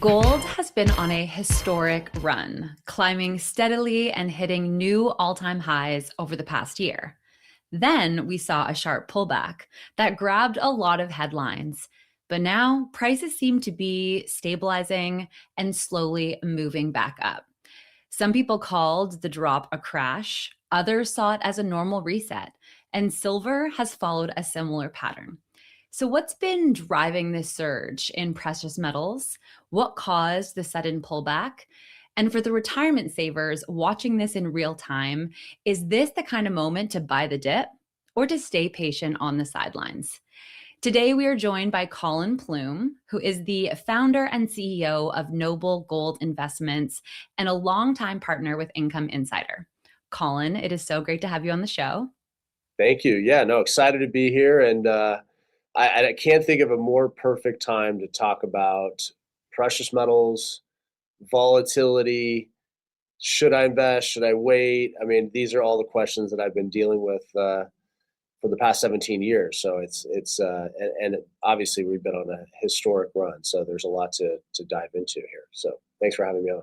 Gold has been on a historic run, climbing steadily and hitting new all-time highs over the past year. Then we saw a sharp pullback that grabbed a lot of headlines. But now prices seem to be stabilizing and slowly moving back up. Some people called the drop a crash, others saw it as a normal reset, and silver has followed a similar pattern. So, what's been driving this surge in precious metals? What caused the sudden pullback? And for the retirement savers watching this in real time, is this the kind of moment to buy the dip or to stay patient on the sidelines? Today, we are joined by Collin Plume, who is the founder and CEO of Noble Gold Investments and a longtime partner with Income Insider. Collin, it is so great to have you on the show. Thank you. Yeah, no, excited to be here. And I can't think of a more perfect time to talk about precious metals, volatility. Should I invest? Should I wait? I mean, these are all the questions that I've been dealing with for the past 17 years. So and obviously we've been on a historic run. So there's a lot to dive into here. So thanks for having me on.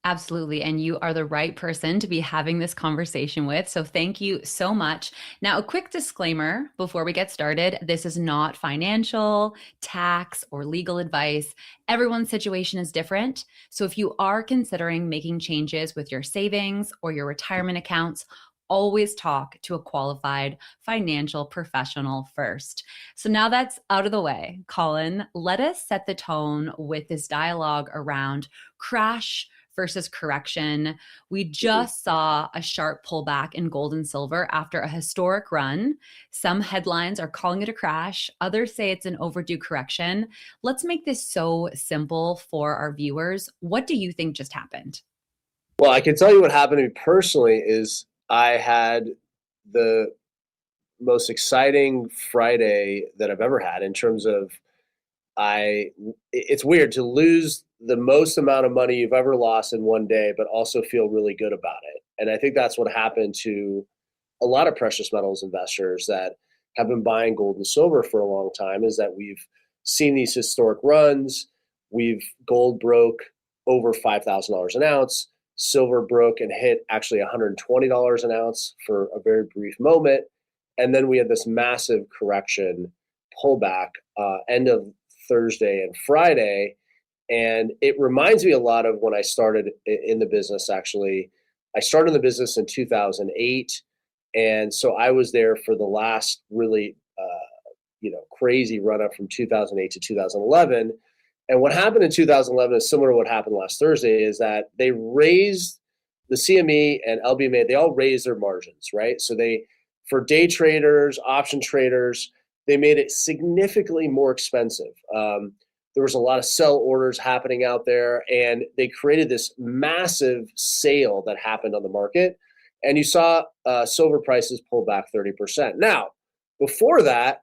Absolutely. And you are the right person to be having this conversation with. So thank you so much. Now, a quick disclaimer before we get started. This is not financial, tax, or legal advice. Everyone's situation is different. So if you are considering making changes with your savings or your retirement accounts, always talk to a qualified financial professional first. So now that's out of the way, Collin, let us set the tone with this dialogue around crash versus correction. We just saw a sharp pullback in gold and silver after a historic run. Some headlines are calling it a crash. Others say it's an overdue correction. Let's make this so simple for our viewers. What do you think just happened? Well, I can tell you what happened to me personally is I had the most exciting Friday that I've ever had in terms of it's weird to lose the most amount of money you've ever lost in one day, but also feel really good about it. And I think that's what happened to a lot of precious metals investors that have been buying gold and silver for a long time, is that we've seen these historic runs. Gold broke over $5,000 an ounce. Silver broke and hit actually $120 an ounce for a very brief moment. And then we had this massive correction pullback end of Thursday and Friday. And it reminds me a lot of when I started in the business, actually. I started in the business in 2008. And so I was there for the last really, crazy run up from 2008 to 2011. And what happened in 2011 is similar to what happened last Thursday, is that they raised the CME and LBMA, they all raised their margins, right? So for day traders, option traders, they made it significantly more expensive. There was a lot of sell orders happening out there, and they created this massive sale that happened on the market. And you saw silver prices pull back 30%. Now, before that,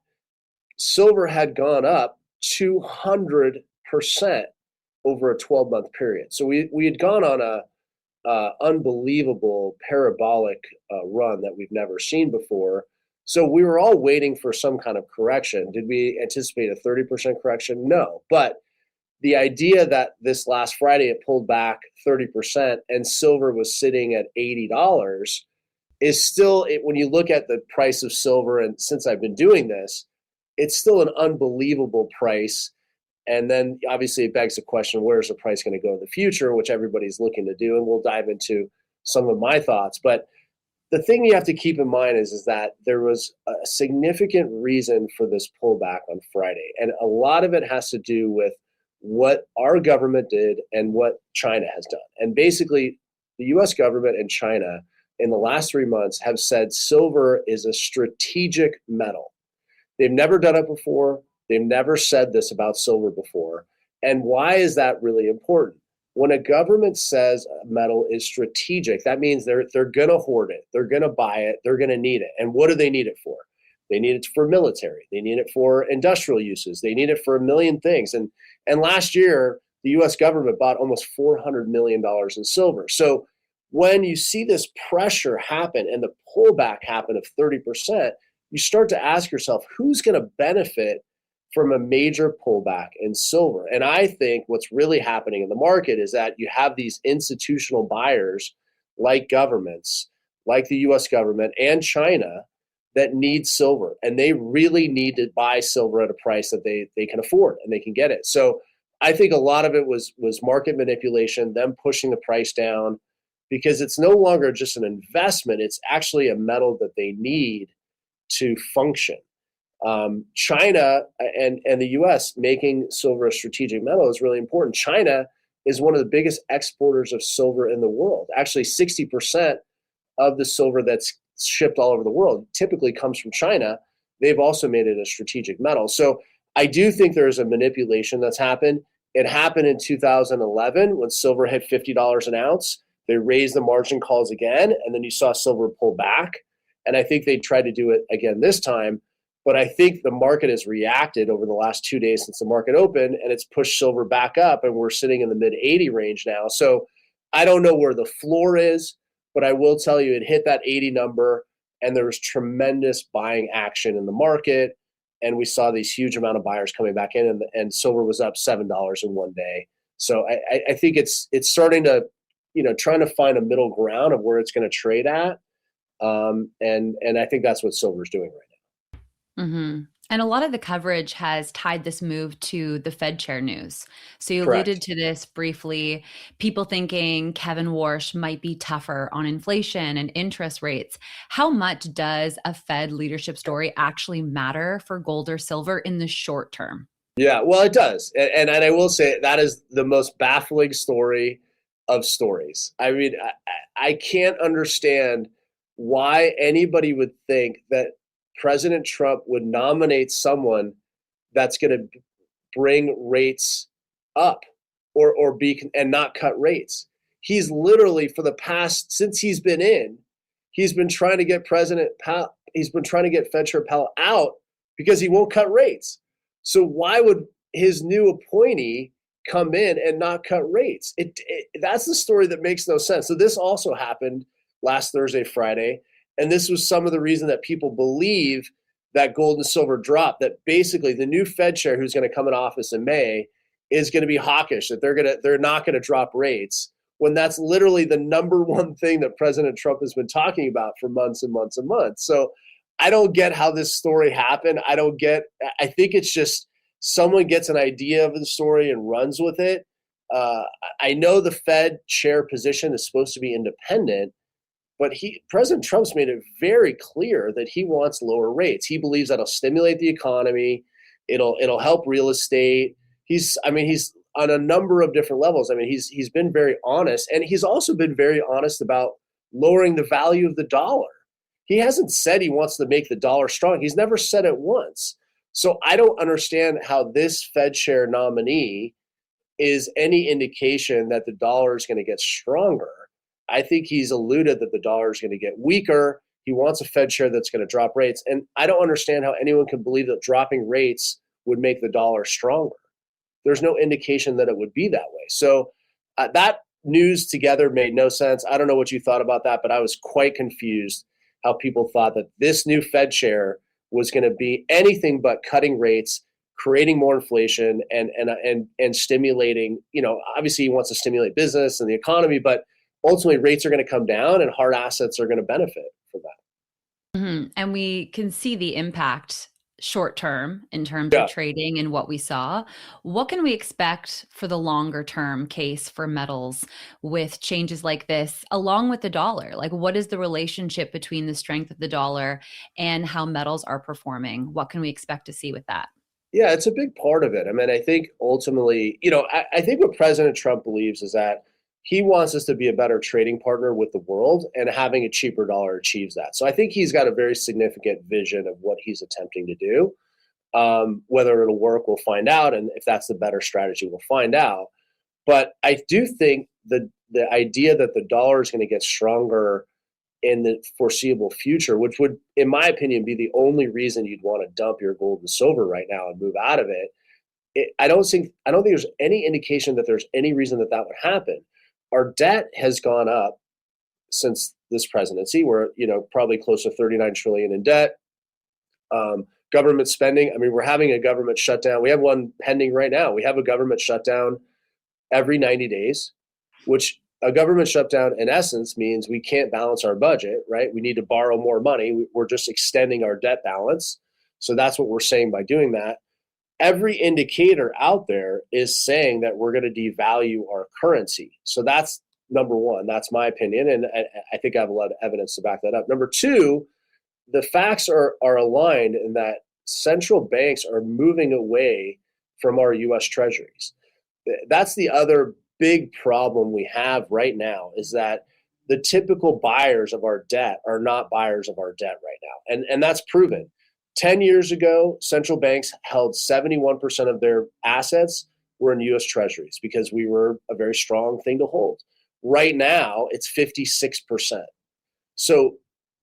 silver had gone up 200% over a 12-month period. So we had gone on a unbelievable parabolic run that we've never seen before. So we were all waiting for some kind of correction. Did we anticipate a 30% correction? No. But the idea that this last Friday it pulled back 30% and silver was sitting at $80 is still, when you look at the price of silver, and since I've been doing this, it's still an unbelievable price. And then obviously it begs the question, where's the price going to go in the future, which everybody's looking to do. And we'll dive into some of my thoughts. But the thing you have to keep in mind is that there was a significant reason for this pullback on Friday. And a lot of it has to do with what our government did and what China has done. And basically, the US government and China in the last 3 months have said silver is a strategic metal. They've never done it before. They've never said this about silver before. And why is that really important? When a government says a metal is strategic, that means they're going to hoard it. They're going to buy it. They're going to need it. And what do they need it for? They need it for military. They need it for industrial uses. They need it for a million things. And last year, the U.S. government bought almost $400 million in silver. So when you see this pressure happen and the pullback happen of 30%, you start to ask yourself, who's going to benefit from a major pullback in silver. And I think what's really happening in the market is that you have these institutional buyers like governments, like the US government and China, that need silver. And they really need to buy silver at a price that they can afford and they can get it. So I think a lot of it was market manipulation, them pushing the price down, because it's no longer just an investment. It's actually a metal that they need to function. China and the US making silver a strategic metal is really important. China is one of the biggest exporters of silver in the world. Actually, 60% of the silver that's shipped all over the world typically comes from China. They've also made it a strategic metal. So I do think there's a manipulation that's happened. It happened in 2011 when silver hit $50 an ounce. They raised the margin calls again, and then you saw silver pull back. And I think they tried to do it again this time. But I think the market has reacted over the last 2 days since the market opened, and it's pushed silver back up, and we're sitting in the mid 80 range now. So I don't know where the floor is, but I will tell you it hit that 80 number, and there was tremendous buying action in the market. And we saw these huge amount of buyers coming back in, and silver was up $7 in one day. So I think it's starting to, trying to find a middle ground of where it's going to trade at. And I think that's what silver's doing right now. Mm-hmm. And a lot of the coverage has tied this move to the Fed chair news. So you Correct. alluded to this briefly, people thinking Kevin Warsh might be tougher on inflation and interest rates. How much does a Fed leadership story actually matter for gold or silver in the short term? Yeah, well, it does. And I will say that is the most baffling story of stories. I mean, I can't understand why anybody would think that President Trump would nominate someone that's going to bring rates up or be and not cut rates. He's literally, for the past, since he's been trying to get he's been trying to get Fed Chair Powell out because he won't cut rates. So why would his new appointee come in and not cut rates? That's the story that makes no sense. So this also happened last Thursday, Friday. And this was some of the reason that people believe that gold and silver dropped, that basically the new Fed chair who's going to come in office in May is going to be hawkish, that they're not going to drop rates, when that's literally the number one thing that President Trump has been talking about for months and months and months. So I don't get how this story happened. I think it's just someone gets an idea of the story and runs with it. I know the Fed chair position is supposed to be independent, but President Trump's made it very clear that he wants lower rates. He believes that'll stimulate the economy. It'll help real estate. He's on a number of different levels. I mean, he's been very honest, and he's also been very honest about lowering the value of the dollar. He hasn't said he wants to make the dollar strong. He's never said it once. So I don't understand how this Fed chair nominee is any indication that the dollar is going to get stronger. I think he's alluded that the dollar is going to get weaker. He wants a Fed chair that's going to drop rates. And I don't understand how anyone can believe that dropping rates would make the dollar stronger. There's no indication that it would be that way. So that news together made no sense. I don't know what you thought about that, but I was quite confused how people thought that this new Fed chair was going to be anything but cutting rates, creating more inflation, and stimulating. Obviously he wants to stimulate business and the economy, but ultimately rates are going to come down and hard assets are going to benefit from that. Mm-hmm. And we can see the impact short term in terms Yeah. of trading and what we saw. What can we expect for the longer term case for metals with changes like this, along with the dollar? Like, what is the relationship between the strength of the dollar and how metals are performing? What can we expect to see with that? Yeah, it's a big part of it. I mean, I think ultimately, I think what President Trump believes is that he wants us to be a better trading partner with the world, and having a cheaper dollar achieves that. So I think he's got a very significant vision of what he's attempting to do. Whether it'll work, we'll find out. And if that's the better strategy, we'll find out. But I do think the idea that the dollar is going to get stronger in the foreseeable future, which would, in my opinion, be the only reason you'd want to dump your gold and silver right now and move out of it. I don't think there's any indication that there's any reason that would happen. Our debt has gone up since this presidency. We're probably close to 39 trillion in debt. government spending. I mean, we're having a government shutdown. We have one pending right now. We have a government shutdown every 90 days, which a government shutdown in essence means we can't balance our budget, right? We need to borrow more money. We're just extending our debt balance. So that's what we're saying by doing that. Every indicator out there is saying that we're going to devalue our currency. So that's number one. That's my opinion. And I think I have a lot of evidence to back that up. Number two, the facts are aligned in that central banks are moving away from our US Treasuries. That's the other big problem we have right now, is that the typical buyers of our debt are not buyers of our debt right now. And that's proven. 10 years ago, central banks held 71% of their assets were in US Treasuries because we were a very strong thing to hold. Right now, it's 56%. So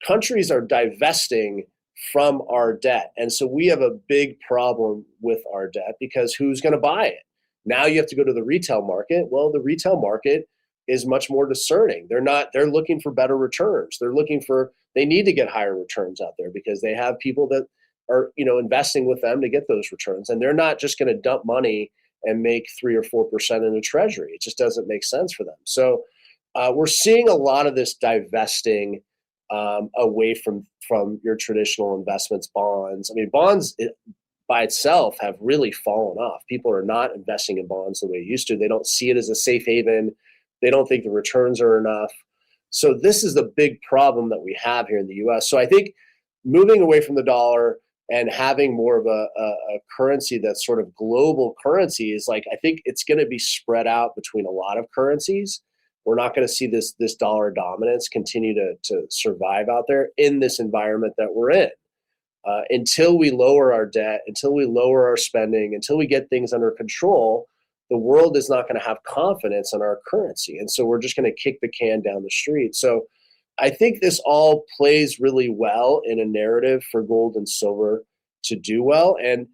countries are divesting from our debt. And so we have a big problem with our debt because who's going to buy it? Now you have to go to the retail market. Well, the retail market is much more discerning. They're looking for better returns. They need to get higher returns out there because they have people that are, investing with them to get those returns. And they're not just going to dump money and make 3 or 4% in a treasury. It just doesn't make sense for them. So we're seeing a lot of this divesting away from your traditional investments, bonds. I mean, bonds by itself have really fallen off. People are not investing in bonds the way they used to. They don't see it as a safe haven. They don't think the returns are enough. So this is the big problem that we have here in the US. So I think moving away from the dollar and having more of a currency that's sort of global currency is I think it's going to be spread out between a lot of currencies. We're not going to see this dollar dominance continue to survive out there in this environment that we're in. Until we lower our debt, until we lower our spending, until we get things under control, the world is not going to have confidence in our currency. And so we're just going to kick the can down the street. So I think this all plays really well in a narrative for gold and silver to do well. And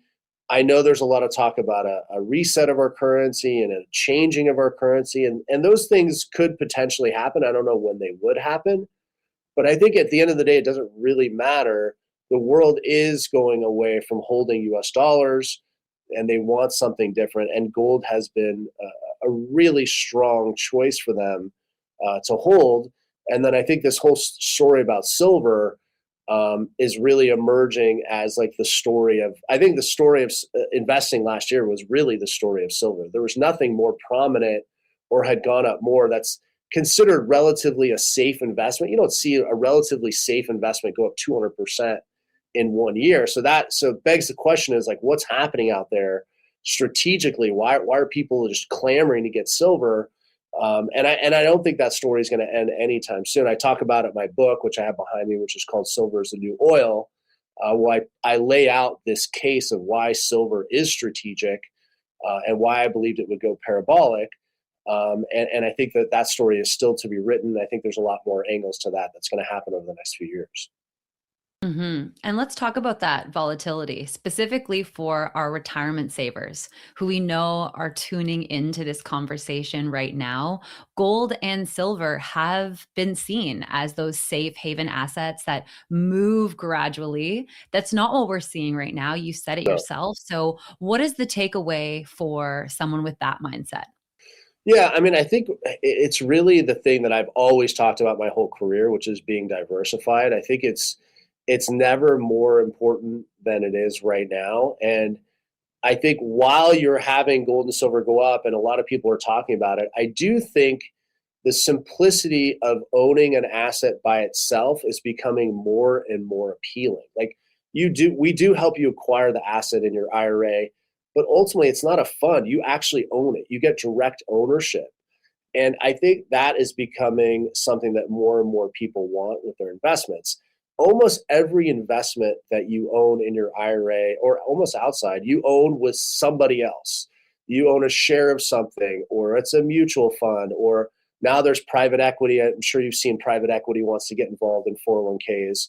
I know there's a lot of talk about a reset of our currency and a changing of our currency. And those things could potentially happen. I don't know when they would happen. But I think at the end of the day, it doesn't really matter. The world is going away from holding US dollars, and they want something different. And gold has been a really strong choice for them to hold. And then I think this whole story about silver is really emerging as the story of, I think the story of investing last year was really the story of silver. There was nothing more prominent or had gone up more that's considered relatively a safe investment. You don't see a relatively safe investment go up 200% in 1 year. So begs the question is what's happening out there strategically? Why are people just clamoring to get silver? And I don't think that story is going to end anytime soon. I talk about it in my book, which I have behind me, which is called Silver is the New Oil, where I lay out this case of why silver is strategic and why I believed it would go parabolic. And I think that story is still to be written. I think there's a lot more angles to that's going to happen over the next few years. Mm-hmm. And let's talk about that volatility, specifically for our retirement savers who we know are tuning into this conversation right now. Gold and silver have been seen as those safe haven assets that move gradually. That's not what we're seeing right now. You said it yourself. So what is the takeaway for someone with that mindset? Yeah, I mean, I think it's really the thing that I've always talked about my whole career, which is being diversified. I think it's never more important than it is right now. And I think while you're having gold and silver go up, and a lot of people are talking about it, I do think the simplicity of owning an asset by itself is becoming more and more appealing. We do help you acquire the asset in your IRA, but ultimately it's not a fund. You actually own it. You get direct ownership. And I think that is becoming something that more and more people want with their investments. Almost every investment that you own in your IRA or almost outside, you own with somebody else. You own a share of something, or it's a mutual fund, or now there's private equity. I'm sure you've seen private equity wants to get involved in 401ks.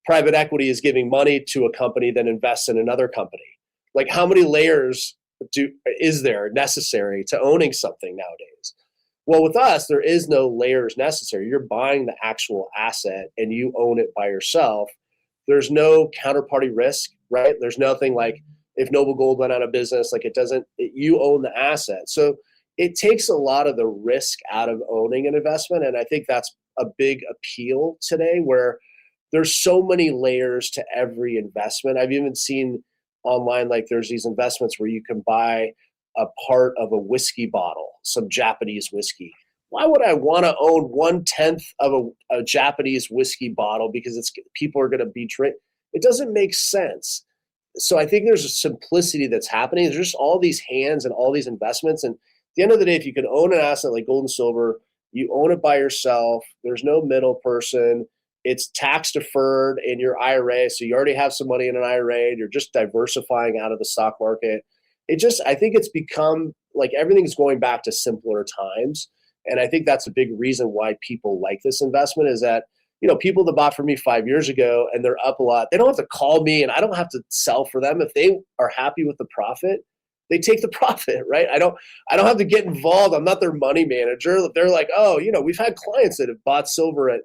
Private equity is giving money to a company that invests in another company. How many layers is there necessary to owning something nowadays? Well, with us, there is no layers necessary. You're buying the actual asset and you own it by yourself. There's no counterparty risk, right? There's nothing like if Noble Gold went out of business, like you own the asset. So it takes a lot of the risk out of owning an investment. And I think that's a big appeal today, where there's so many layers to every investment. I've even seen online, like there's these investments where you can buy a part of a whiskey bottle, some Japanese whiskey. Why would I want to own 1/10 of a Japanese whiskey bottle because people are going to be drink? It doesn't make sense. So I think there's a simplicity that's happening. There's just all these hands and all these investments. And at the end of the day, if you can own an asset like gold and silver, you own it by yourself. There's no middle person. It's tax deferred in your IRA. So you already have some money in an IRA and you're just diversifying out of the stock market. I think it's become like everything's going back to simpler times. And I think that's a big reason why people like this investment is that, people that bought from me 5 years ago and they're up a lot, they don't have to call me and I don't have to sell for them. If they are happy with the profit, they take the profit, right? I don't have to get involved. I'm not their money manager. They're like, oh, we've had clients that have bought silver at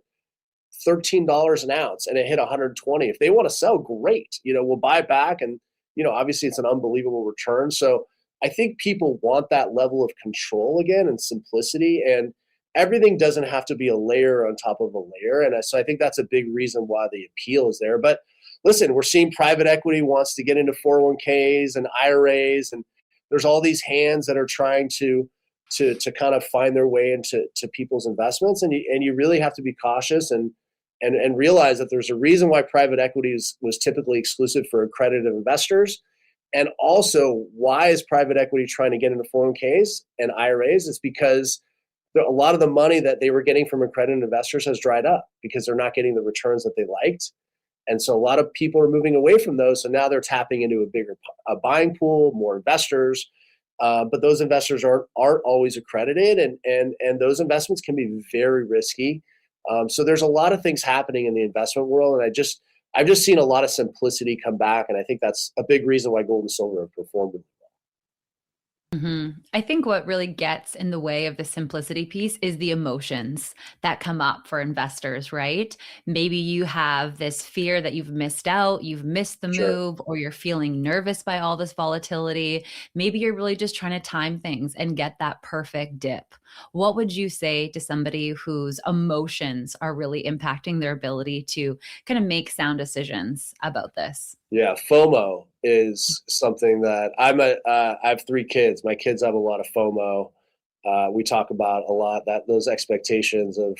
$13 an ounce and it hit 120. If they want to sell, great. We'll buy it back. And, obviously it's an unbelievable return. So I think people want that level of control again and simplicity, and everything doesn't have to be a layer on top of a layer. And so I think that's a big reason why the appeal is there. But listen, we're seeing private equity wants to get into 401ks and IRAs, and there's all these hands that are trying to kind of find their way into people's investments. And you really have to be cautious and realize that there's a reason why private equity was typically exclusive for accredited investors. And also, why is private equity trying to get into 401ks and IRAs? It's because a lot of the money that they were getting from accredited investors has dried up because they're not getting the returns that they liked. And so a lot of people are moving away from those. So now they're tapping into a bigger buying pool, more investors. But those investors aren't always accredited, and those investments can be very risky. So there's a lot of things happening in the investment world, and I've just seen a lot of simplicity come back, and I think that's a big reason why gold and silver have performed really well. I think what really gets in the way of the simplicity piece is the emotions that come up for investors, right? Maybe you have this fear that you've missed out, you've missed the Sure. move, or you're feeling nervous by all this volatility. Maybe you're really just trying to time things and get that perfect dip. What would you say to somebody whose emotions are really impacting their ability to kind of make sound decisions about this? Yeah, FOMO is something that I have 3 kids. My kids have a lot of FOMO. We talk about a lot that those expectations of,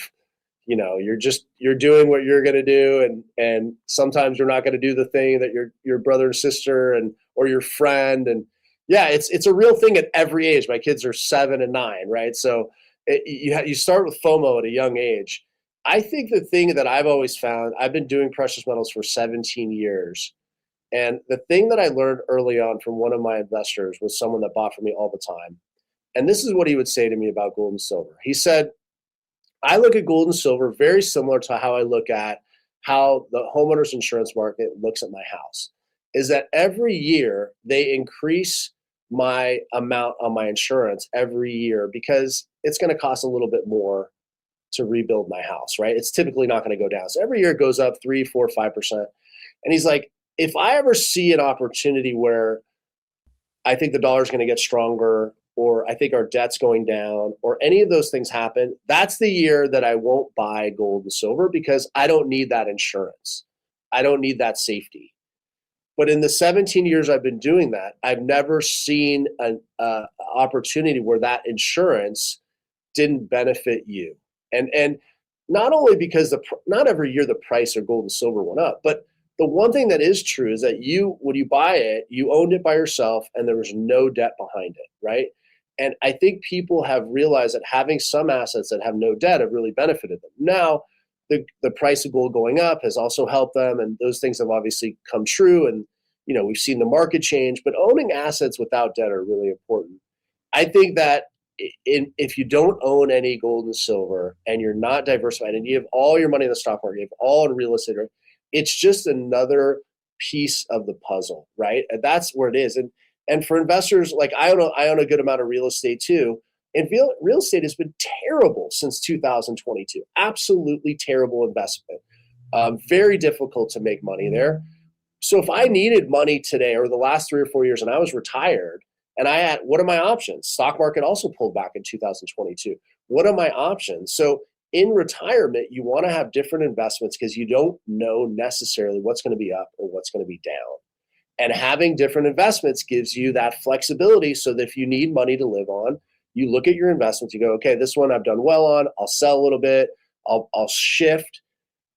you're doing what you're going to do, and sometimes you're not going to do the thing that your brother and sister or your friend. And yeah, it's a real thing at every age. My kids are 7 and 9, right? So you start with FOMO at a young age. I think the thing that I've always found, I've been doing precious metals for 17 years. And the thing that I learned early on from one of my investors was someone that bought from me all the time. And this is what he would say to me about gold and silver. He said, I look at gold and silver very similar to how I look at how the homeowners insurance market looks at my house, is that every year they increase my amount on my insurance every year because it's going to cost a little bit more to rebuild my house, right? It's typically not going to go down. So every year it goes up 3, 4, 5%. And he's like, if I ever see an opportunity where I think the dollar is going to get stronger, or I think our debt's going down, or any of those things happen, that's the year that I won't buy gold and silver because I don't need that insurance. I don't need that safety. But in the 17 years I've been doing that, I've never seen an opportunity where that insurance didn't benefit you. And not only because not every year the price of gold and silver went up, but the one thing that is true is that when you buy it, you owned it by yourself and there was no debt behind it, right? And I think people have realized that having some assets that have no debt have really benefited them. Now, the price of gold going up has also helped them, and those things have obviously come true. And we've seen the market change, but owning assets without debt are really important. I think that if you don't own any gold and silver and you're not diversified and you have all your money in the stock market, you have all in real estate, it's just another piece of the puzzle, right? And that's where it is. And for investors, like I own a good amount of real estate too. And real estate has been terrible since 2022. Absolutely terrible investment. Very difficult to make money there. So if I needed money today or the last 3 or 4 years and I was retired and I had, what are my options? Stock market also pulled back in 2022. What are my options? So in retirement, you want to have different investments because you don't know necessarily what's going to be up or what's going to be down. And having different investments gives you that flexibility so that if you need money to live on, you look at your investments, you go, okay, this one I've done well on, I'll sell a little bit, I'll shift.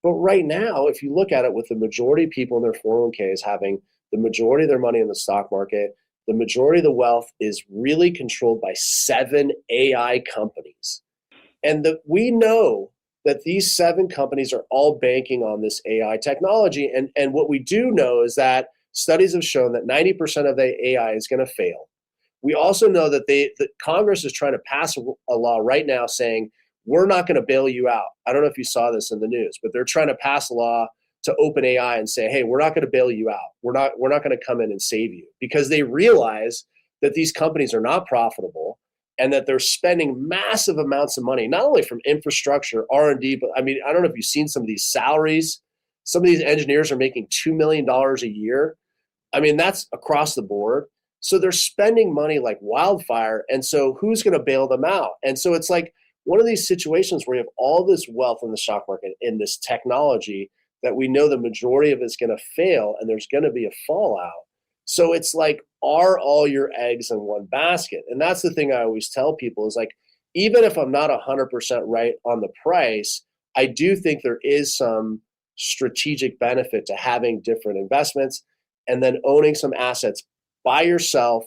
But right now, if you look at it with the majority of people in their 401ks having the majority of their money in the stock market, the majority of the wealth is really controlled by 7 AI companies. And we know that these 7 companies are all banking on this AI technology. And what we do know is that studies have shown that 90% of the AI is going to fail. We also know that Congress is trying to pass a law right now saying, we're not going to bail you out. I don't know if you saw this in the news, but they're trying to pass a law to open AI and say, hey, we're not going to bail you out. We're not going to come in and save you, because they realize that these companies are not profitable and that they're spending massive amounts of money, not only from infrastructure, R&D, but I mean, I don't know if you've seen some of these salaries. Some of these engineers are making $2 million a year. I mean, that's across the board. So they're spending money like wildfire. And so who's going to bail them out? And so it's like one of these situations where you have all this wealth in the stock market, in this technology that we know the majority of it's going to fail and there's going to be a fallout. So it's like, are all your eggs in one basket? And that's the thing I always tell people is like, even if I'm not 100% right on the price, I do think there is some strategic benefit to having different investments and then owning some assets by yourself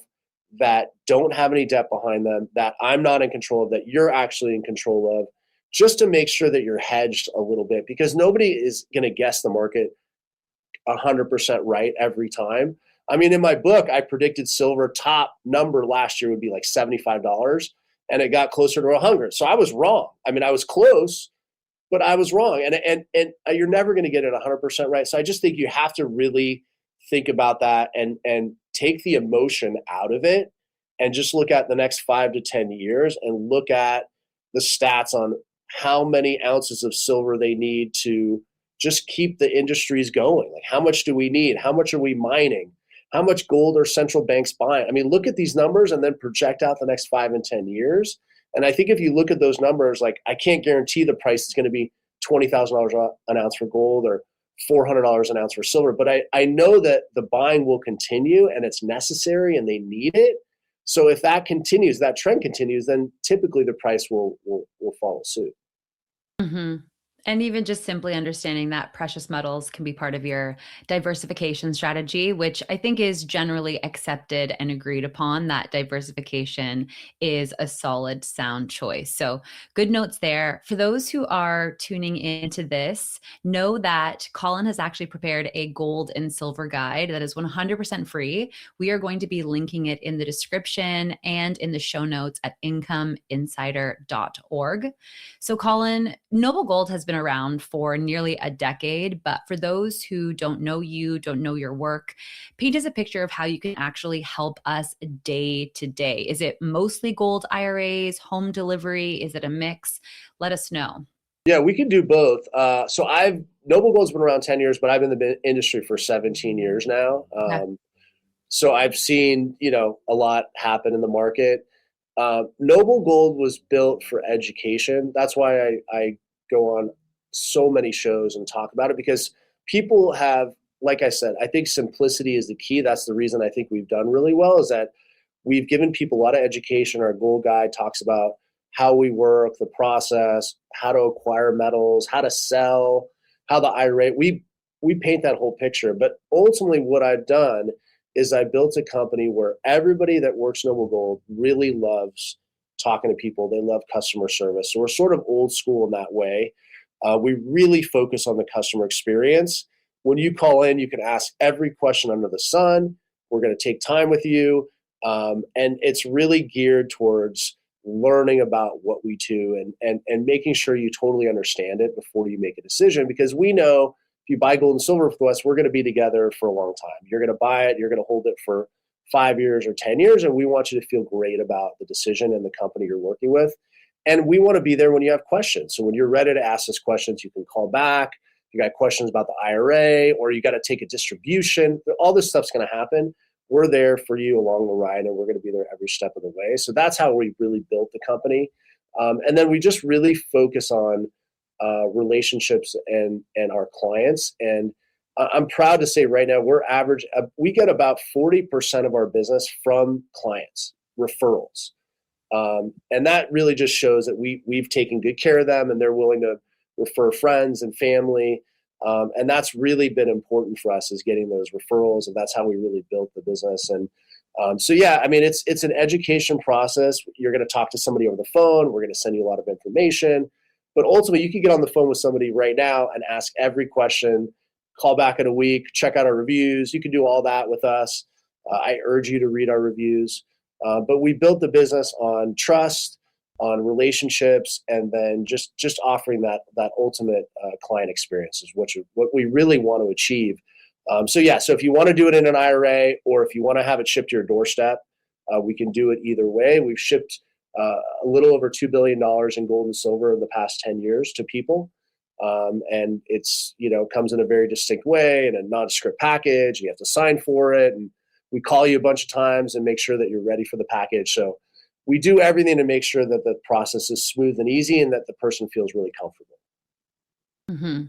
that don't have any debt behind them, that I'm not in control of, that you're actually in control of, just to make sure that you're hedged a little bit, because nobody is going to guess the market 100% right every time. I mean, in my book, I predicted silver top number last year would be like $75, and it got closer to 100. So I was wrong. I mean, I was close, but I was wrong. And you're never going to get it 100% right. So I just think you have to really think about that and take the emotion out of it and just look at the next 5 to 10 years and look at the stats on how many ounces of silver they need to just keep the industries going. Like, how much do we need? How much are we mining? How much gold are central banks buying? I mean, look at these numbers and then project out the next 5 and 10 years. And I think if you look at those numbers, like, I can't guarantee the price is going to be $20,000 an ounce for gold or $400 an ounce for silver, but I know that the buying will continue and it's necessary and they need it. So if that continues, that trend continues, then typically the price will follow suit. Mm-hmm. And even just simply understanding that precious metals can be part of your diversification strategy, which I think is generally accepted and agreed upon, that diversification is a solid, sound choice. So good notes there. For those who are tuning into this, know that Collin has actually prepared a gold and silver guide that is 100% free. We are going to be linking it in the description and in the show notes at incomeinsider.org. So Collin, Noble Gold has been around for nearly a decade, but for those who don't know you, don't know your work, paint us a picture of how you can actually help us day to day. Is it mostly gold IRAs, home delivery? Is it a mix? Let us know. Yeah, we can do both. So Noble Gold's been around 10 years, but I've been in the industry for 17 years now. So I've seen, a lot happen in the market. Noble Gold was built for education. That's why I go on so many shows and talk about it, because people have, like I said, I think simplicity is the key. That's the reason I think we've done really well, is that we've given people a lot of education. Our gold guide talks about how we work, the process, how to acquire metals, how to sell, how the IRA, we paint that whole picture. But ultimately what I've done is I built a company where everybody that works Noble Gold really loves talking to people. They love customer service. So we're sort of old school in that way. We really focus on the customer experience. When you call in, you can ask every question under the sun. We're going to take time with you. And it's really geared towards learning about what we do and making sure you totally understand it before you make a decision. Because we know if you buy gold and silver with us, we're going to be together for a long time. You're going to buy it. You're going to hold it for 5 years or 10 years. And we want you to feel great about the decision and the company you're working with. And we want to be there when you have questions. So when you're ready to ask us questions, you can call back. you got questions about the IRA, or you got to take a distribution. All this stuff's going to happen. We're there for you along the ride, and we're going to be there every step of the way. So that's how we really built the company. And then we just really focus on relationships and our clients. And I'm proud to say right now we get about 40% of our business from clients, referrals. And that really just shows that we've taken good care of them, and they're willing to refer friends and family. And that's really been important for us, is getting those referrals. And that's how we really built the business. And so, yeah, I mean, it's an education process. You're going to talk to somebody over the phone. We're going to send you a lot of information. But ultimately, you can get on the phone with somebody right now and ask every question, call back in a week, check out our reviews. You can do all that with us. I urge you to read our reviews. But we built the business on trust, on relationships, and then just offering that ultimate client experience is what we really want to achieve. So if you want to do it in an IRA, or if you want to have it shipped to your doorstep, we can do it either way. We've shipped a little over $2 billion in gold and silver in the past 10 years to people. And it's, comes in a very distinct way, in a nondescript package. You have to sign for it. And we call you a bunch of times and make sure that you're ready for the package. So we do everything to make sure that the process is smooth and easy, and that the person feels really comfortable. Mm-hmm.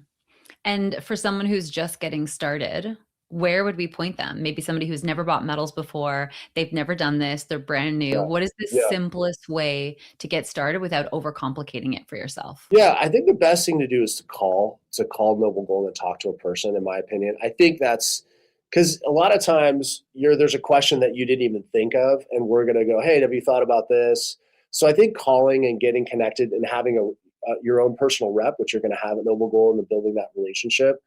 And for someone who's just getting started, where would we point them? Maybe somebody who's never bought metals before, they've never done this, they're brand new. Yeah. What is the Yeah. simplest way to get started without overcomplicating it for yourself? Yeah, I think the best thing to do is to call Noble Gold and talk to a person, in my opinion. I think that's because a lot of times there's a question that you didn't even think of, and we're going to go, hey, have you thought about this? So I think calling and getting connected and having your own personal rep, which you're going to have at Noble Gold, and building that relationship,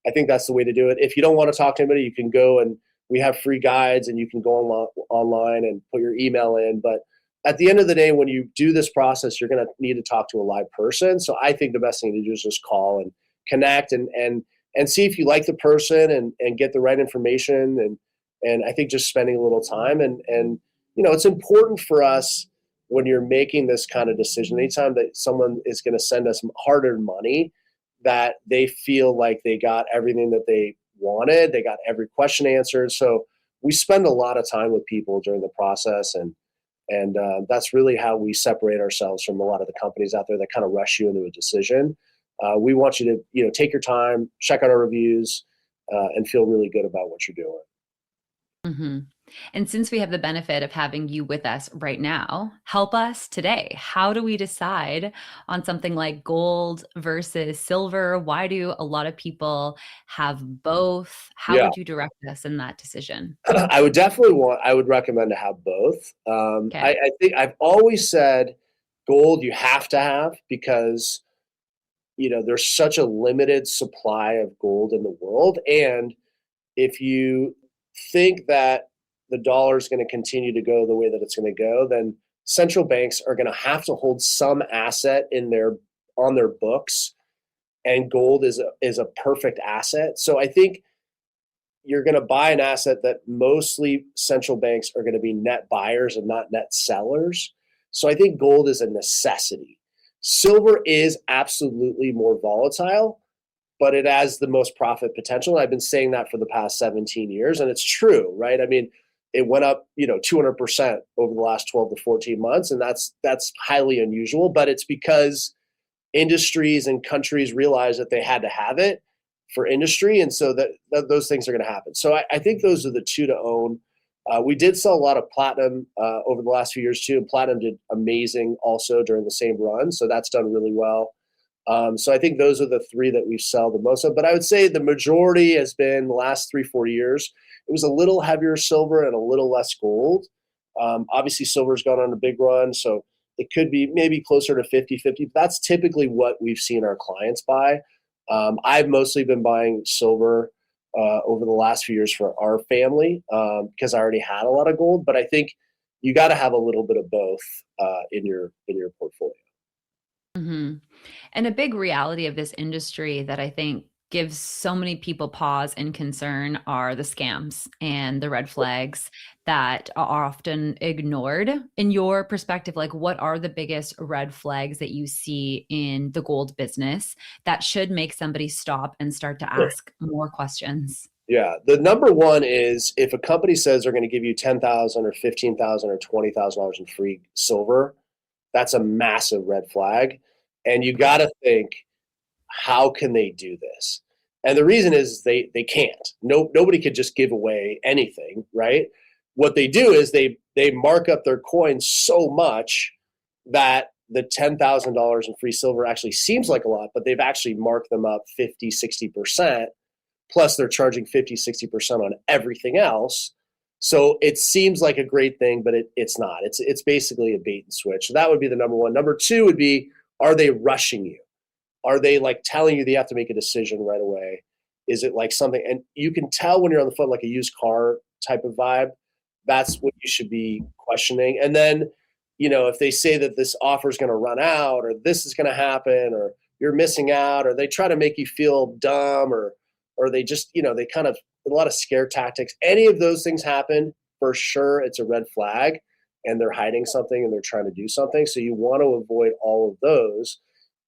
I think that's the way to do it. If you don't want to talk to anybody, you can go, and we have free guides, and you can go online and put your email in. But at the end of the day, when you do this process, you're going to need to talk to a live person. So I think the best thing to do is just call and connect and see if you like the person, and get the right information. And I think just spending a little time, and it's important for us when you're making this kind of decision, anytime that someone is going to send us hard-earned money, that they feel like they got everything that they wanted, they got every question answered. So we spend a lot of time with people during the process, and that's really how we separate ourselves from a lot of the companies out there that kind of rush you into a decision. We want you to take your time, check out our reviews, and feel really good about what you're doing. Mm-hmm. And since we have the benefit of having you with us right now, help us today. How do we decide on something like gold versus silver? Why do a lot of people have both? How Yeah. would you direct us in that decision? I would recommend to have both. Okay. I think I've always said gold you have to have, because there's such a limited supply of gold in the world. And if you think that the dollar is going to continue to go the way that it's going to go, then central banks are going to have to hold some asset on their books, and gold is a perfect asset. So I think you're going to buy an asset that mostly central banks are going to be net buyers and not net sellers. So I think gold is a necessity. Silver is absolutely more volatile, but it has the most profit potential. And I've been saying that for the past 17 years, and it's true, right? I mean, it went up, 200% over the last 12 to 14 months, and that's highly unusual, but it's because industries and countries realized that they had to have it for industry, and so that those things are going to happen. So I think those are the two to own. We did sell a lot of platinum over the last few years too, and platinum did amazing also during the same run, so that's done really well. So I think those are the three that we sell the most of. But I would say the majority has been the last 3-4 years. It was a little heavier silver and a little less gold. Obviously, silver's gone on a big run, so it could be maybe closer to 50-50. That's typically what we've seen our clients buy. I've mostly been buying silver over the last few years for our family because I already had a lot of gold. But I think you got to have a little bit of both in your portfolio. Mm-hmm. And a big reality of this industry that I think gives so many people pause and concern are the scams and the red flags that are often ignored. In your perspective, like what are the biggest red flags that you see in the gold business that should make somebody stop and start to Sure. ask more questions? Yeah, the number one is if a company says they're going to give you 10,000 or 15,000 or $20,000 in free silver, that's a massive red flag. And you got to think, how can they do this? And the reason is they can't. Nobody could just give away anything, right? What they do is they mark up their coins so much that the $10,000 in free silver actually seems like a lot, but they've actually marked them up 50, 60%. Plus they're charging 50, 60% on everything else. So it seems like a great thing, but it's not. It's basically a bait and switch. So that would be the number one. Number two would be, are they rushing you? Are they like telling you they have to make a decision right away? Is it like something, and you can tell when you're on the phone, like a used car type of vibe, that's what you should be questioning. And then, if they say that this offer is going to run out or this is going to happen or you're missing out, or they try to make you feel dumb, or they just, they kind of, a lot of scare tactics. Any of those things happen, for sure, it's a red flag and they're hiding something and they're trying to do something. So you want to avoid all of those.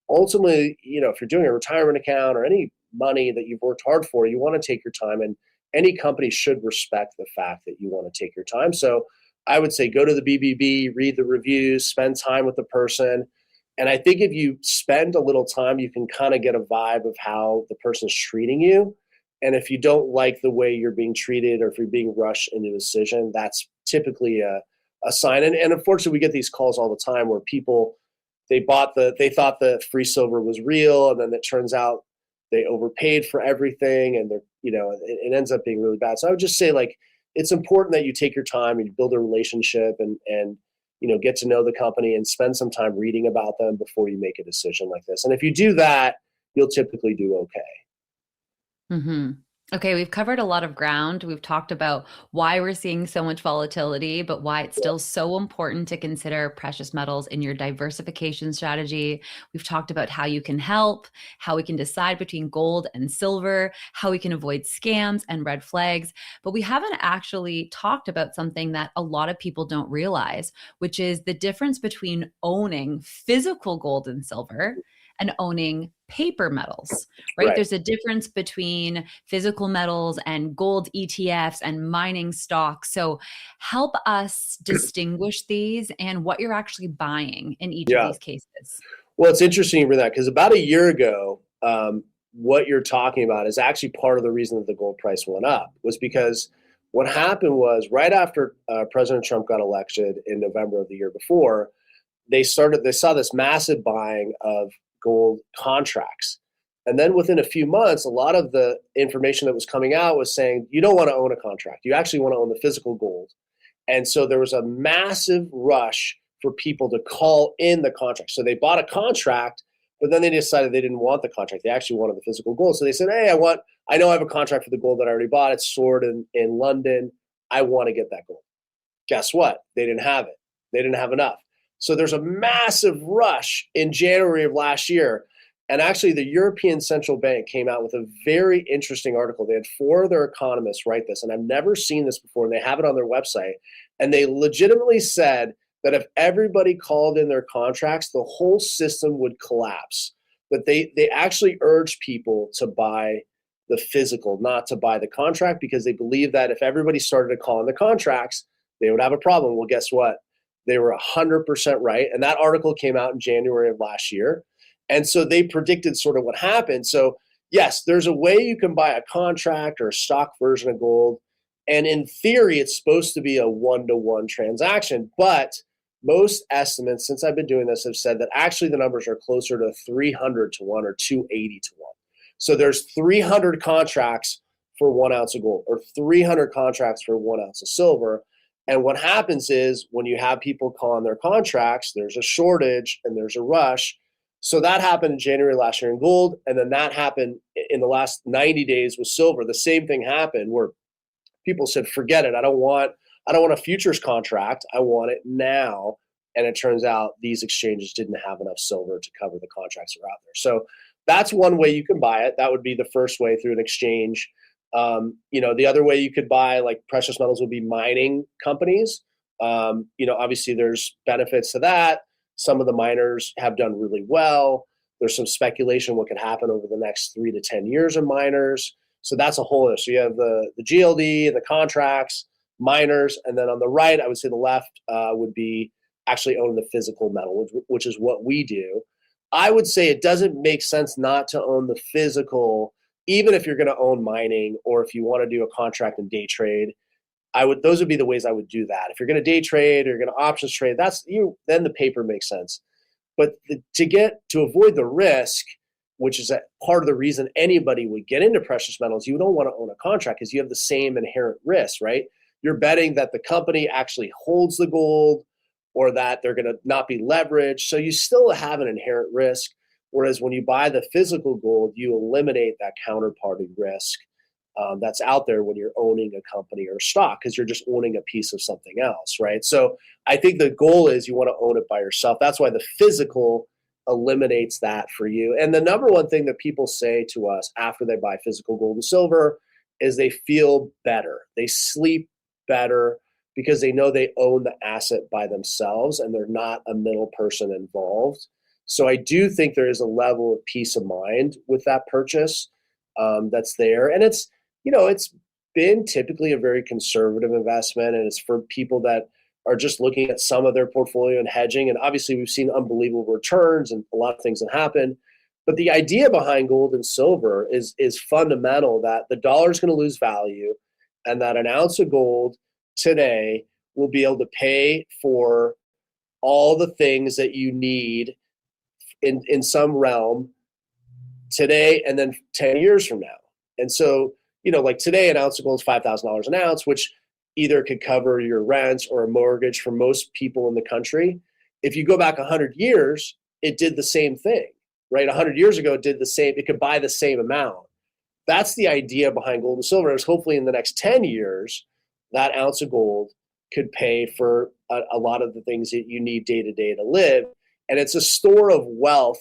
Ultimately, if you're doing a retirement account or any money that you've worked hard for, you want to take your time, and any company should respect the fact that you want to take your time. So I would say go to the BBB, read the reviews, spend time with the person. And I think if you spend a little time, you can kind of get a vibe of how the person's treating you. And if you don't like the way you're being treated or if you're being rushed into a decision, that's typically a sign. And unfortunately, we get these calls all the time where people, they thought the free silver was real, and then it turns out they overpaid for everything, and it ends up being really bad. So I would just say, like, it's important that you take your time and you build a relationship and get to know the company and spend some time reading about them before you make a decision like this. And if you do that, you'll typically do okay. Mm-hmm. Okay, we've covered a lot of ground. We've talked about why we're seeing so much volatility, but why it's still so important to consider precious metals in your diversification strategy. We've talked about how you can help, how we can decide between gold and silver, how we can avoid scams and red flags. But we haven't actually talked about something that a lot of people don't realize, which is the difference between owning physical gold and silver and owning paper metals, right? Right. There's a difference between physical metals and gold ETFs and mining stocks. So help us distinguish these and what you're actually buying in each of Yeah. these cases. Well, it's interesting you bring that, because about a year ago, what you're talking about is actually part of the reason that the gold price went up, was because what happened was right after President Trump got elected in November of the year before, they saw this massive buying of gold contracts. And then within a few months, a lot of the information that was coming out was saying, you don't want to own a contract. You actually want to own the physical gold. And so there was a massive rush for people to call in the contract. So they bought a contract, but then they decided they didn't want the contract. They actually wanted the physical gold. So they said, hey, I know I have a contract for the gold that I already bought. It's stored in London. I want to get that gold. Guess what? They didn't have it. They didn't have enough. So there's a massive rush in January of last year. And actually, the European Central Bank came out with a very interesting article. They had 4 of their economists write this, and I've never seen this before. And they have it on their website. And they legitimately said that if everybody called in their contracts, the whole system would collapse. But they actually urged people to buy the physical, not to buy the contract, because they believe that if everybody started to call in the contracts, they would have a problem. Well, guess what? They were 100% right. And that article came out in January of last year. And so they predicted sort of what happened. So yes, there's a way you can buy a contract or a stock version of gold. And in theory, it's supposed to be a 1-to-1 transaction. But most estimates, since I've been doing this, have said that actually the numbers are closer to 300 to 1 or 280 to 1. So there's 300 contracts for 1 ounce of gold or 300 contracts for 1 ounce of silver. And what happens is when you have people call on their contracts, there's a shortage and there's a rush. So that happened in January last year in gold. And then that happened in the last 90 days with silver. The same thing happened where people said, forget it. I don't want a futures contract. I want it now. And it turns out these exchanges didn't have enough silver to cover the contracts that are out there. So that's one way you can buy it. That would be the first way, through an exchange. The other way you could buy like precious metals would be mining companies. Obviously there's benefits to that. Some of the miners have done really well. There's some speculation what could happen over the next 3 to 10 years of miners. So that's a whole other. So you have the GLD, the contracts, miners, and then on the right, I would say the left would be actually owning the physical metal, which is what we do. I would say it doesn't make sense not to own the physical, even if you're going to own mining, or if you want to do a contract and day trade. Those would be the ways I would do that. If you're going to day trade or you're going to options trade, then the paper makes sense. But to avoid the risk, which is part of the reason anybody would get into precious metals, you don't want to own a contract because you have the same inherent risk, right? You're betting that the company actually holds the gold, or that they're going to not be leveraged. So you still have an inherent risk. Whereas when you buy the physical gold, you eliminate that counterparty risk that's out there when you're owning a company or stock, because you're just owning a piece of something else, right? So I think the goal is you want to own it by yourself. That's why the physical eliminates that for you. And the number one thing that people say to us after they buy physical gold and silver is they feel better. They sleep better because they know they own the asset by themselves and they're not a middle person involved. So I do think there is a level of peace of mind with that purchase that's there. And it's been typically a very conservative investment, and it's for people that are just looking at some of their portfolio and hedging. And obviously we've seen unbelievable returns and a lot of things that happen. But the idea behind gold and silver is fundamental, that the dollar is going to lose value, and that an ounce of gold today will be able to pay for all the things that you need in some realm today and then 10 years from now. And so, like today, an ounce of gold is $5,000 an ounce, which either could cover your rent or a mortgage for most people in the country. If you go back 100 years, it did the same thing, right? 100 years ago, it did the same. It could buy the same amount. That's the idea behind gold and silver, is hopefully in the next 10 years, that ounce of gold could pay for a lot of the things that you need day to day to live. And it's a store of wealth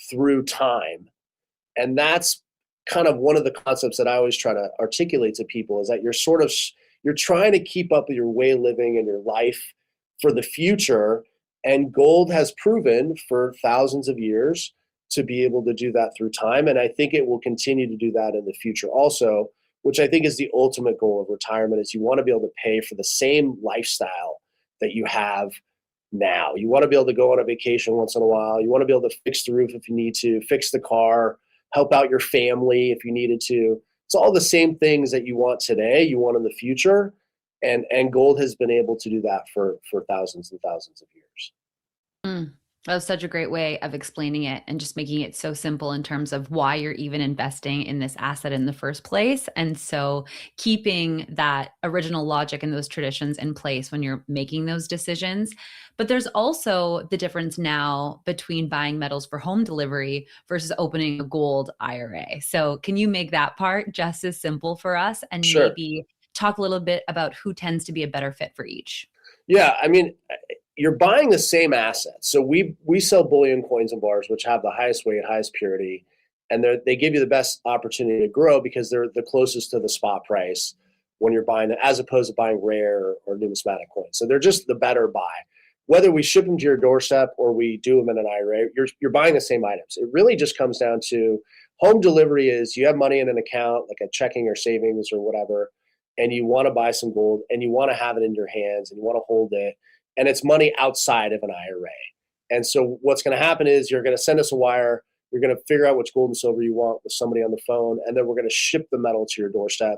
through time. And that's kind of one of the concepts that I always try to articulate to people, is that you're trying to keep up with your way of living and your life for the future. And gold has proven for thousands of years to be able to do that through time. And I think it will continue to do that in the future also, which I think is the ultimate goal of retirement, is you want to be able to pay for the same lifestyle that you have now. You want to be able to go on a vacation once in a while. You want to be able to fix the roof if you need to, fix the car, help out your family if you needed to. It's all the same things that you want today, you want in the future. And gold has been able to do that for thousands and thousands of years. That was such a great way of explaining it, and just making it so simple in terms of why you're even investing in this asset in the first place. And so keeping that original logic and those traditions in place when you're making those decisions. But there's also the difference now between buying metals for home delivery versus opening a gold IRA. So can you make that part just as simple for us, and Sure. maybe talk a little bit about who tends to be a better fit for each? Yeah, I mean, you're buying the same assets. So we sell bullion coins and bars, which have the highest weight, highest purity, and they give you the best opportunity to grow because they're the closest to the spot price when you're buying it, as opposed to buying rare or numismatic coins. So they're just the better buy. Whether we ship them to your doorstep or we do them in an IRA, you're buying the same items. It really just comes down to home delivery. Is you have money in an account, like a checking or savings or whatever, and you want to buy some gold and you want to have it in your hands and you want to hold it, and it's money outside of an IRA. And so what's going to happen is you're going to send us a wire, you're going to figure out which gold and silver you want with somebody on the phone, and then we're going to ship the metal to your doorstep,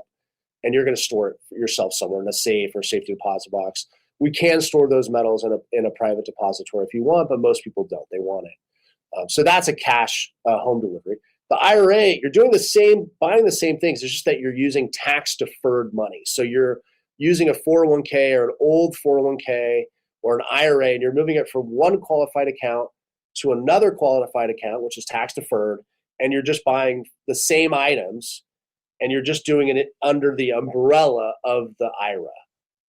and you're going to store it for yourself somewhere in a safe or safety deposit box. We can store those metals in a private depository if you want, but most people don't. They want it. So that's a cash home delivery. The IRA, you're doing the same, buying the same things. It's just that you're using tax deferred money. So you're using a 401k or an old 401k or an IRA, and you're moving it from one qualified account to another qualified account, which is tax deferred, and you're just buying the same items, and you're just doing it under the umbrella of the IRA.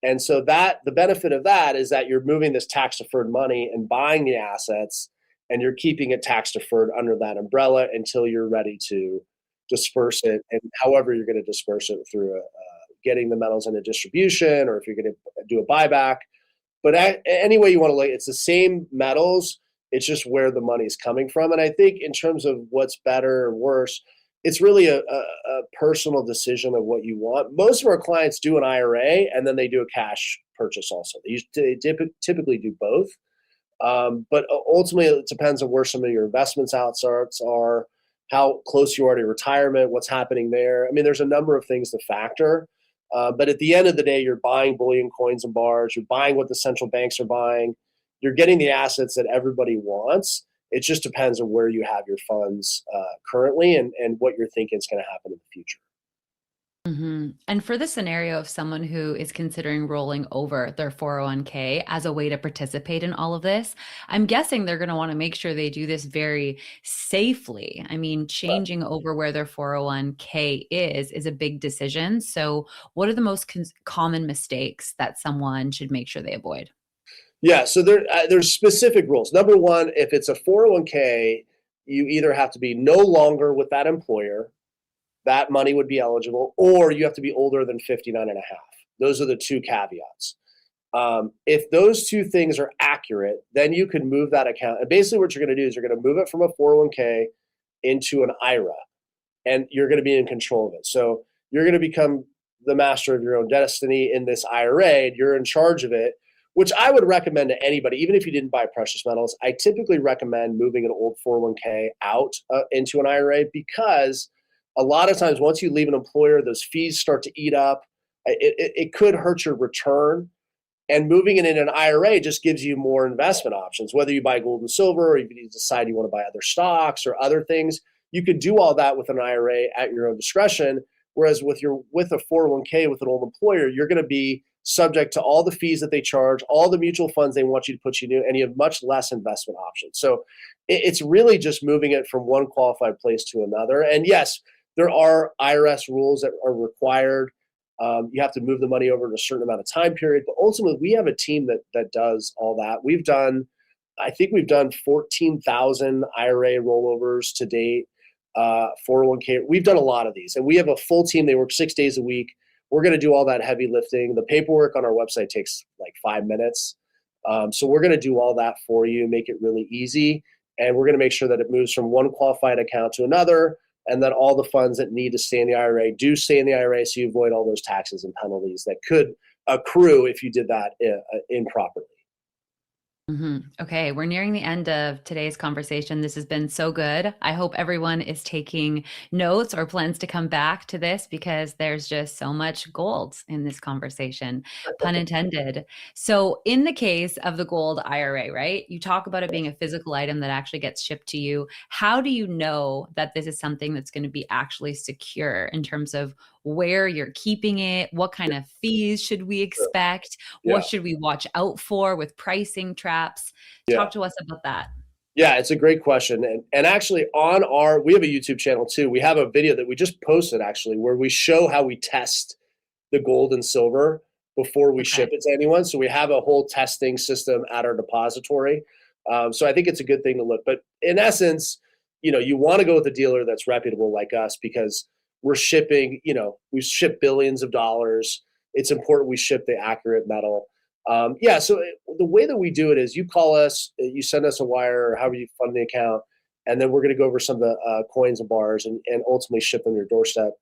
And so that the benefit of that is that you're moving this tax deferred money and buying the assets, and you're keeping it tax deferred under that umbrella until you're ready to disperse it, and however you're going to disperse it through getting the metals in a distribution, or if you're going to do a buyback. But any way you want to look, it's the same metals. It's just where the money is coming from. And I think in terms of what's better or worse, it's really a personal decision of what you want. Most of our clients do an IRA and then they do a cash purchase also. They typically do both. But ultimately, it depends on where some of your investments outsarts are, how close you are to retirement, what's happening there. I mean, there's a number of things to factor. But at the end of the day, you're buying bullion, coins, and bars. You're buying what the central banks are buying. You're getting the assets that everybody wants. It just depends on where you have your funds currently and what you're thinking is going to happen in the future. And for the scenario of someone who is considering rolling over their 401k as a way to participate in all of this, I'm guessing they're going to want to make sure they do this very safely. I mean, changing over where their 401k is a big decision. So what are the most common mistakes that someone should make sure they avoid? Yeah, so there's specific rules. Number one, if it's a 401k, you either have to be no longer with that employer, that money would be eligible, or you have to be older than 59 and a half. Those are the two caveats. If those two things are accurate, then you can move that account. And basically what you're going to do is you're going to move it from a 401k into an IRA, and you're going to be in control of it. So you're going to become the master of your own destiny in this IRA, and you're in charge of it, which I would recommend to anybody, even if you didn't buy precious metals. I typically recommend moving an old 401k out into an IRA, because a lot of times once you leave an employer, those fees start to eat up. It could hurt your return. And moving it in an IRA just gives you more investment options, whether you buy gold and silver, or if you decide you want to buy other stocks or other things. You could do all that with an IRA at your own discretion. Whereas with a 401k with an old employer, you're going to be subject to all the fees that they charge, all the mutual funds they want you to put you in, and you have much less investment options. So it's really just moving it from one qualified place to another. And yes, there are IRS rules that are required. You have to move the money over in a certain amount of time period. But ultimately, we have a team that does all that. I think we've done 14,000 IRA rollovers to date, 401k. We've done a lot of these. And we have a full team. They work 6 days a week. We're going to do all that heavy lifting. The paperwork on our website takes like 5 minutes. So we're going to do all that for you, make it really easy. And we're going to make sure that it moves from one qualified account to another, and that all the funds that need to stay in the IRA do stay in the IRA, so you avoid all those taxes and penalties that could accrue if you did that improperly. Okay, we're nearing the end of today's conversation. This has been so good. I hope everyone is taking notes or plans to come back to this, because there's just so much gold in this conversation, pun intended. So in the case of the gold IRA, right, you talk about it being a physical item that actually gets shipped to you. How do you know that this is something that's going to be actually secure in terms of where you're keeping it? What kind of fees should we expect? What should we watch out for with pricing traps? Talk to us about that. Yeah, it's a great question. And actually we have a YouTube channel too. We have a video that we just posted actually, where we show how we test the gold and silver before we ship it to anyone. So we have a whole testing system at our depository. So I think it's a good thing to look. But in essence, you want to go with a dealer that's reputable like us, because we're shipping, we ship billions of dollars. It's important we ship the accurate metal. So the way that we do it is you call us, you send us a wire, or however you fund the account, and then we're going to go over some of the coins and bars and ultimately ship them to your doorstep.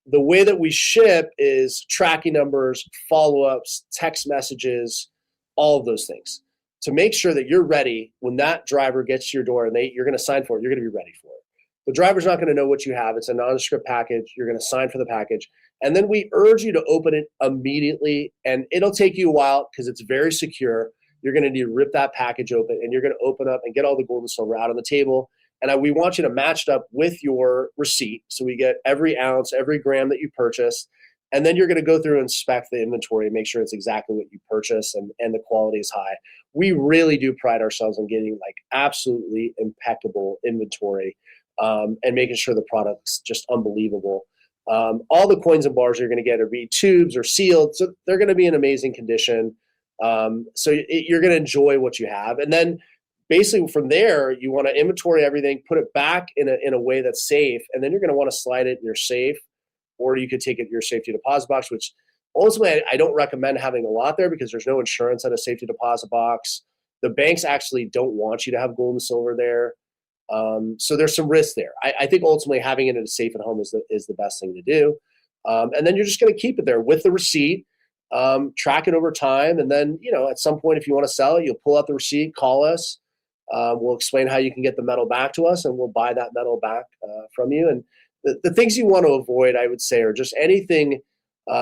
The way that we ship is tracking numbers, follow-ups, text messages, all of those things, to make sure that you're ready when that driver gets to your door and you're going to sign for it. You're going to be ready for it. The driver's not going to know what you have. It's a nondescript package. You're going to sign for the package. And then we urge you to open it immediately. And it'll take you a while because it's very secure. You're going to need to rip that package open, and you're going to open up and get all the gold and silver out on the table. And we want you to match it up with your receipt. So we get every ounce, every gram that you purchased. And then you're going to go through and inspect the inventory and make sure it's exactly what you purchased and the quality is high. We really do pride ourselves on getting like absolutely impeccable inventory. And making sure the product's just unbelievable. All the coins and bars you're going to get are be tubes or sealed, so they're going to be in amazing condition. So you're going to enjoy what you have. And then basically from there, you want to inventory everything, put it back in a way that's safe, and then you're going to want to slide it in your safe, or you could take it to your safety deposit box, which ultimately I don't recommend having a lot there because there's no insurance on a safety deposit box. The banks actually don't want you to have gold and silver there. So there's some risk there. I think ultimately having it in a safe at home is the best thing to do. And then you're just going to keep it there with the receipt, track it over time. And then, at some point, if you want to sell it, you'll pull out the receipt, call us. We'll explain how you can get the metal back to us, and we'll buy that metal back from you. And the things you want to avoid, I would say, are just anything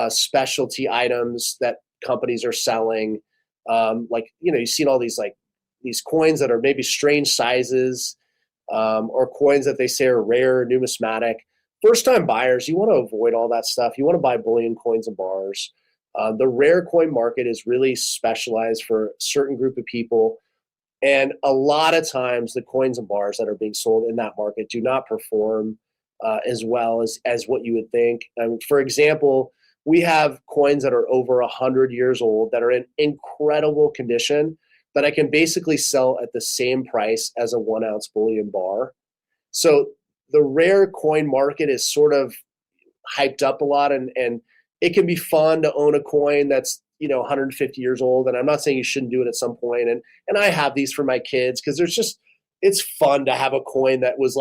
specialty items that companies are selling. You've seen all these coins that are maybe strange sizes, or coins that they say are rare, numismatic. First-time buyers, you want to avoid all that stuff. You want to buy bullion coins and bars. The rare coin market is really specialized for a certain group of people. And a lot of times the coins and bars that are being sold in that market do not perform as well as what you would think. For example, we have coins that are over 100 years old that are in incredible condition that I can basically sell at the same price as a 1 ounce bullion bar. So the rare coin market is sort of hyped up a lot, and it can be fun to own a coin that's 150 years old. And I'm not saying you shouldn't do it at some point. And I have these for my kids because it's fun to have a coin that was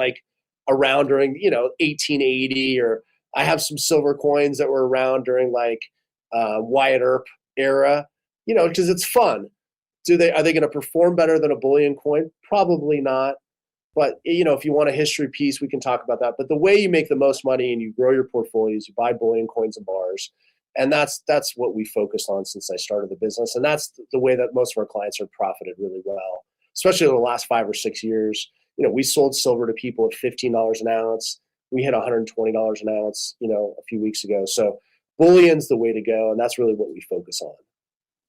around during 1880, or I have some silver coins that were around during Wyatt Earp era, because it's fun. Are they going to perform better than a bullion coin? Probably not. But, if you want a history piece, we can talk about that. But the way you make the most money and you grow your portfolios, you buy bullion coins and bars. And that's what we focused on since I started the business. And that's the way that most of our clients have profited really well, especially over the last 5 or 6 years. We sold silver to people at $15 an ounce. We hit $120 an ounce, a few weeks ago. So bullion's the way to go. And that's really what we focus on.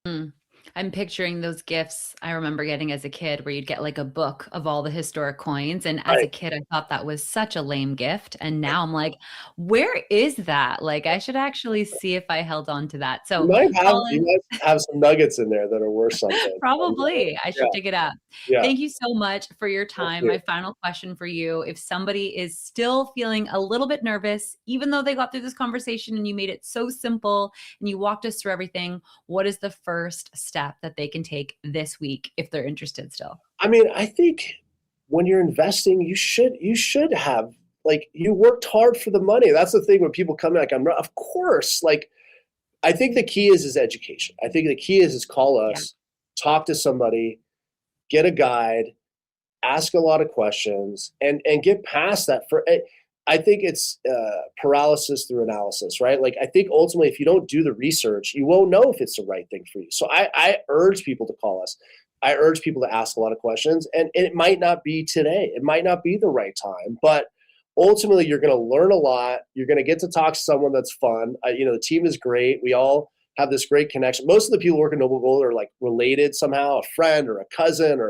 Mm. I'm picturing those gifts I remember getting as a kid where you'd get a book of all the historic coins. And as a kid, I thought that was such a lame gift. And now I'm like, where is that? I should actually see if I held on to that. So you might Collin, have some nuggets in there that are worth something. probably. I should dig it up. Yeah. Thank you so much for your time. My final question for you, if somebody is still feeling a little bit nervous, even though they got through this conversation and you made it so simple and you walked us through everything, what is the first step that they can take this week if they're interested still? I think when you're investing, you should have, you worked hard for the money. That's the thing when people come in, I'm not, of course, I think the key is education. I think the key is call us, talk to somebody, get a guide, ask a lot of questions, and get past that. I think it's paralysis through analysis, right? I think ultimately, if you don't do the research, you won't know if it's the right thing for you. So I urge people to call us. I urge people to ask a lot of questions, and it might not be today. It might not be the right time, but ultimately, you're going to learn a lot. You're going to get to talk to someone that's fun. The team is great. We all have this great connection. Most of the people working at Noble Gold are related somehow, a friend or a cousin,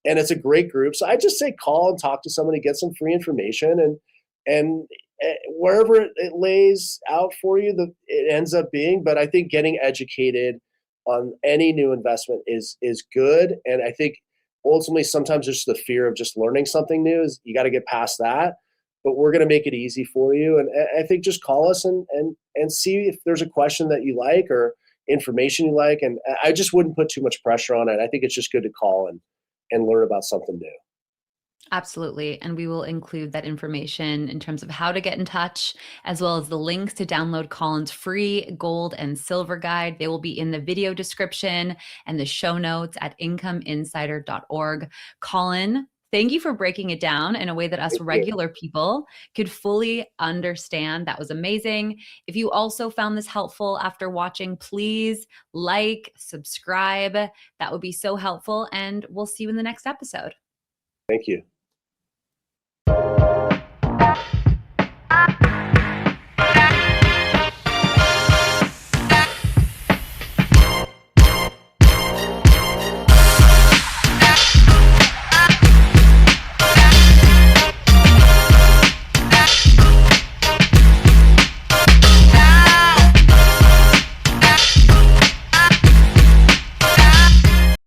and it's a great group. So I just say call and talk to somebody, get some free information, and wherever it lays out for you, it ends up being. But I think getting educated on any new investment is good. And I think ultimately sometimes just the fear of just learning something new is you got to get past that. But we're going to make it easy for you. And I think just call us and see if there's a question that you like or information you like. And I just wouldn't put too much pressure on it. I think it's just good to call and learn about something new. Absolutely. And we will include that information in terms of how to get in touch, as well as the links to download Collin's free gold and silver guide. They will be in the video description and the show notes at incomeinsider.org. Collin, thank you for breaking it down in a way that us regular people could fully understand. That was amazing. If you also found this helpful after watching, please subscribe. That would be so helpful. And we'll see you in the next episode. Thank you.